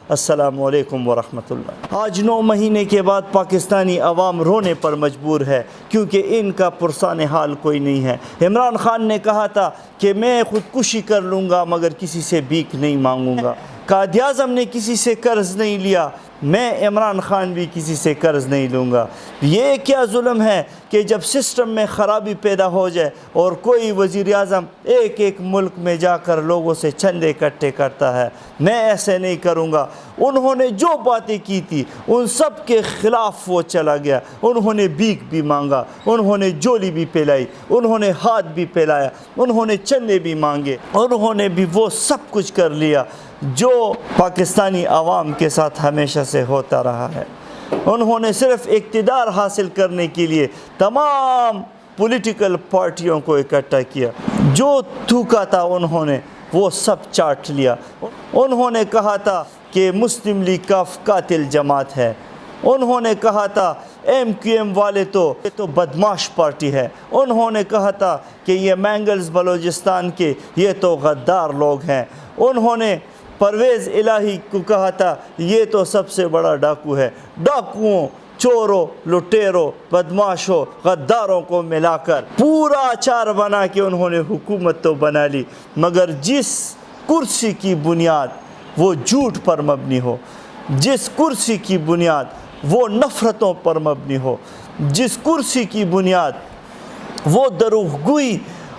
السلام علیکم ورحمۃ اللہ۔ آج 9 مہینے کے بعد پاکستانی عوام رونے پر مجبور ہے کیونکہ ان کا پرسان حال کوئی نہیں ہے۔ عمران خان نے کہا تھا کہ میں خودکشی کر لوں گا مگر کسی سے بھیک نہیں مانگوں گا۔ قائد اعظم نے کسی سے قرض نہیں لیا، میں عمران خان بھی کسی سے قرض نہیں لوں گا۔ یہ کیا ظلم ہے کہ جب سسٹم میں خرابی پیدا ہو جائے اور کوئی وزیر اعظم ایک ملک میں جا کر لوگوں سے چندے اکٹھے کرتا ہے، میں ایسے نہیں کروں گا۔ انہوں نے جو باتیں کی تھی ان سب کے خلاف وہ چلا گیا۔ انہوں نے بھیک بھی مانگا، انہوں نے جولی بھی پھیلائی، انہوں نے ہاتھ بھی پھیلایا، انہوں نے چندے بھی مانگے، انہوں نے بھی وہ سب کچھ کر لیا جو پاکستانی عوام کے ساتھ ہمیشہ سے ہوتا رہا ہے۔ انہوں نے صرف اقتدار حاصل کرنے کے لیے تمام پولیٹیکل پارٹیوں کو اکٹھا کیا، جو تھوکا تھا انہوں نے وہ سب چاٹ لیا۔ انہوں نے کہا تھا کہ مسلم لیگ قاتل جماعت ہے، انہوں نے کہا تھا MQM والے تو بدماش پارٹی ہے، انہوں نے کہا تھا کہ یہ مینگلز بلوچستان کے یہ تو غدار لوگ ہیں، انہوں نے پرویز الہی کو کہا تھا یہ تو سب سے بڑا ڈاکو ہے۔ ڈاکوؤں، چوروں، لٹیروں، بدماشوں، غداروں کو ملا کر پورا اچار بنا کے انہوں نے حکومت تو بنا لی، مگر جس کرسی کی بنیاد وہ جھوٹ پر مبنی ہو، جس کرسی کی بنیاد وہ نفرتوں پر مبنی ہو، جس کرسی کی بنیاد وہ دروغ گوئی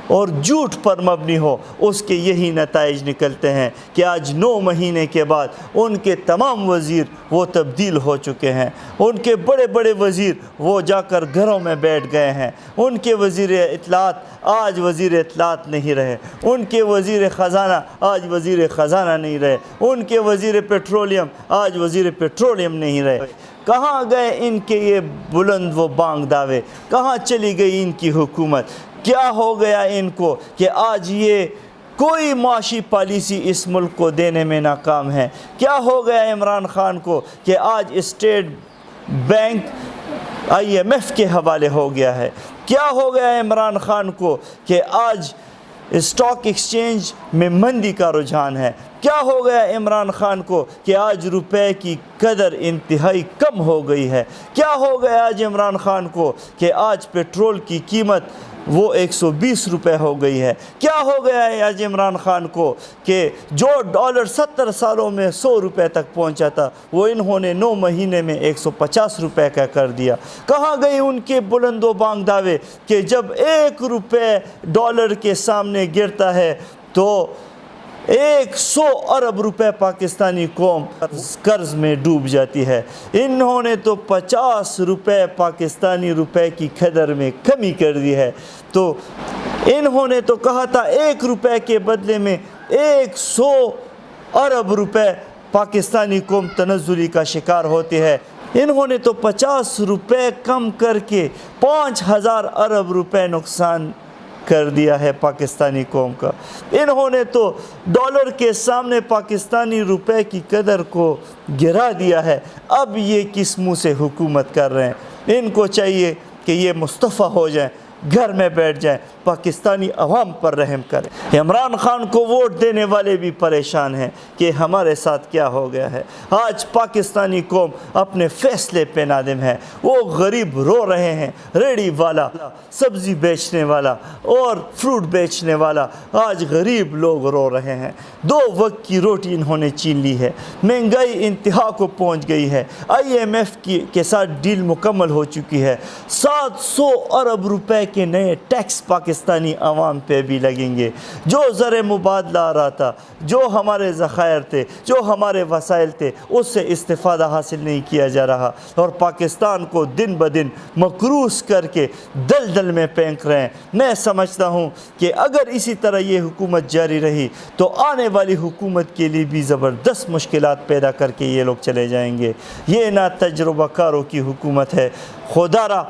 اور جھوٹ پر مبنی ہو، اس کے یہی نتائج نکلتے ہیں کہ آج 9 مہینے کے بعد ان کے تمام وزیر وہ تبدیل ہو چکے ہیں، ان کے بڑے بڑے وزیر وہ جا کر گھروں میں بیٹھ گئے ہیں، ان کے وزیر اطلاعات آج وزیر اطلاعات نہیں رہے، ان کے وزیر خزانہ آج وزیر خزانہ نہیں رہے، ان کے وزیر پیٹرولیم آج وزیر پیٹرولیم نہیں رہے۔ کہاں گئے ان کے یہ بلند و بانگ دعوے؟ کہاں چلی گئی ان کی حکومت؟ کیا ہو گیا ان کو کہ آج یہ کوئی معاشی پالیسی اس ملک کو دینے میں ناکام ہے؟ کیا ہو گیا عمران خان کو کہ آج اسٹیٹ بینک IMF کے حوالے ہو گیا ہے؟ کیا ہو گیا عمران خان کو کہ آج اسٹاک ایکسچینج میں مندی کا رجحان ہے؟ کیا ہو گیا عمران خان کو کہ آج روپے کی قدر انتہائی کم ہو گئی ہے؟ کیا ہو گیا آج عمران خان کو کہ آج پیٹرول کی قیمت وہ 120 روپے ہو گئی ہے؟ کیا ہو گیا ہے آج عمران خان کو کہ جو ڈالر 70 سالوں میں 100 روپے تک پہنچا تھا وہ انہوں نے 9 مہینے میں 150 روپے کا کر دیا؟ کہاں گئی ان کے بلند و بانگ دعوے کہ جب 1 روپے ڈالر کے سامنے گرتا ہے تو 100 ارب روپے پاکستانی قوم قرض میں ڈوب جاتی ہے؟ انہوں نے تو 50 روپے پاکستانی روپے کی قدر میں کمی کر دی ہے۔ تو انہوں نے تو کہا تھا 1 روپے کے بدلے میں 100 ارب روپے پاکستانی قوم تنزلی کا شکار ہوتی ہے۔ انہوں نے تو 50 روپے کم کر کے 5000 ارب روپے نقصان کر دیا ہے پاکستانی قوم کا۔ انہوں نے تو ڈالر کے سامنے پاکستانی روپے کی قدر کو گرا دیا ہے۔ اب یہ کس منہ سے حکومت کر رہے ہیں؟ ان کو چاہیے کہ یہ مستعفی ہو جائیں، گھر میں بیٹھ جائیں، پاکستانی عوام پر رحم کریں۔ عمران خان کو ووٹ دینے والے بھی پریشان ہیں کہ ہمارے ساتھ کیا ہو گیا ہے۔ آج پاکستانی قوم اپنے فیصلے پہ نادم ہے۔ وہ غریب رو رہے ہیں، ریڑھی والا، سبزی بیچنے والا اور فروٹ بیچنے والا، آج غریب لوگ رو رہے ہیں۔ 2 وقت کی روٹی انہوں نے چھین لی ہے، مہنگائی انتہا کو پہنچ گئی ہے، IMF کے ساتھ ڈیل مکمل ہو چکی ہے، 700 ارب روپے کے نئے ٹیکس پاکستانی عوام پہ بھی لگیں گے۔ جو زر مبادلہ آ رہا تھا، جو ہمارے ذخائر تھے، جو ہمارے وسائل تھے، اس سے استفادہ حاصل نہیں کیا جا رہا اور پاکستان کو دن بدن مقروض کر کے دلدل میں پھینک رہے ہیں۔ میں سمجھتا ہوں کہ اگر اسی طرح یہ حکومت جاری رہی تو آنے والی حکومت کے لیے بھی زبردست مشکلات پیدا کر کے یہ لوگ چلے جائیں گے۔ یہ نہ تجربہ کاروں کی حکومت ہے۔ خدا را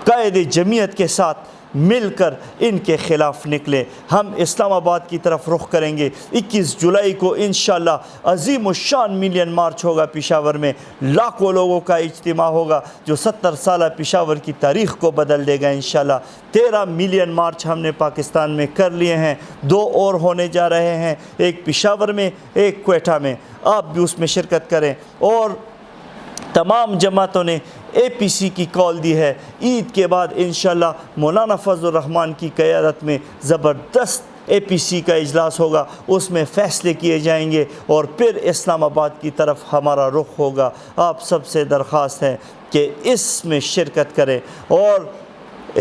قائد جمعیت کے ساتھ مل کر ان کے خلاف نکلیں۔ ہم اسلام آباد کی طرف رخ کریں گے۔ 21 جولائی کو انشاءاللہ عظیم الشان ملین مارچ ہوگا پشاور میں، لاکھوں لوگوں کا اجتماع ہوگا جو 70 سالہ پشاور کی تاریخ کو بدل دے گا انشاءاللہ۔ 13 ملین مارچ ہم نے پاکستان میں کر لیے ہیں، 2 اور ہونے جا رہے ہیں، ایک پشاور میں ایک کوئٹہ میں۔ آپ بھی اس میں شرکت کریں، اور تمام جماعتوں نے اے پی سی کی کال دی ہے۔ عید کے بعد انشاءاللہ مولانا فضل الرحمان کی قیادت میں زبردست اے پی سی کا اجلاس ہوگا، اس میں فیصلے کیے جائیں گے اور پھر اسلام آباد کی طرف ہمارا رخ ہوگا۔ آپ سب سے درخواست ہے کہ اس میں شرکت کریں، اور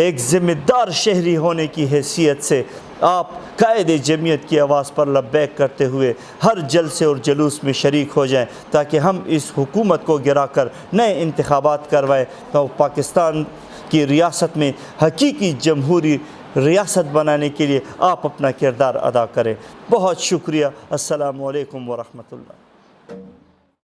ایک ذمہ دار شہری ہونے کی حیثیت سے آپ قائد جمعیت کی آواز پر لبیک کرتے ہوئے ہر جلسے اور جلوس میں شریک ہو جائیں، تاکہ ہم اس حکومت کو گرا کر نئے انتخابات کروائیں تو پاکستان کی ریاست میں حقیقی جمہوری ریاست بنانے کے لیے آپ اپنا کردار ادا کریں۔ بہت شکریہ۔ السلام علیکم ورحمۃ اللہ۔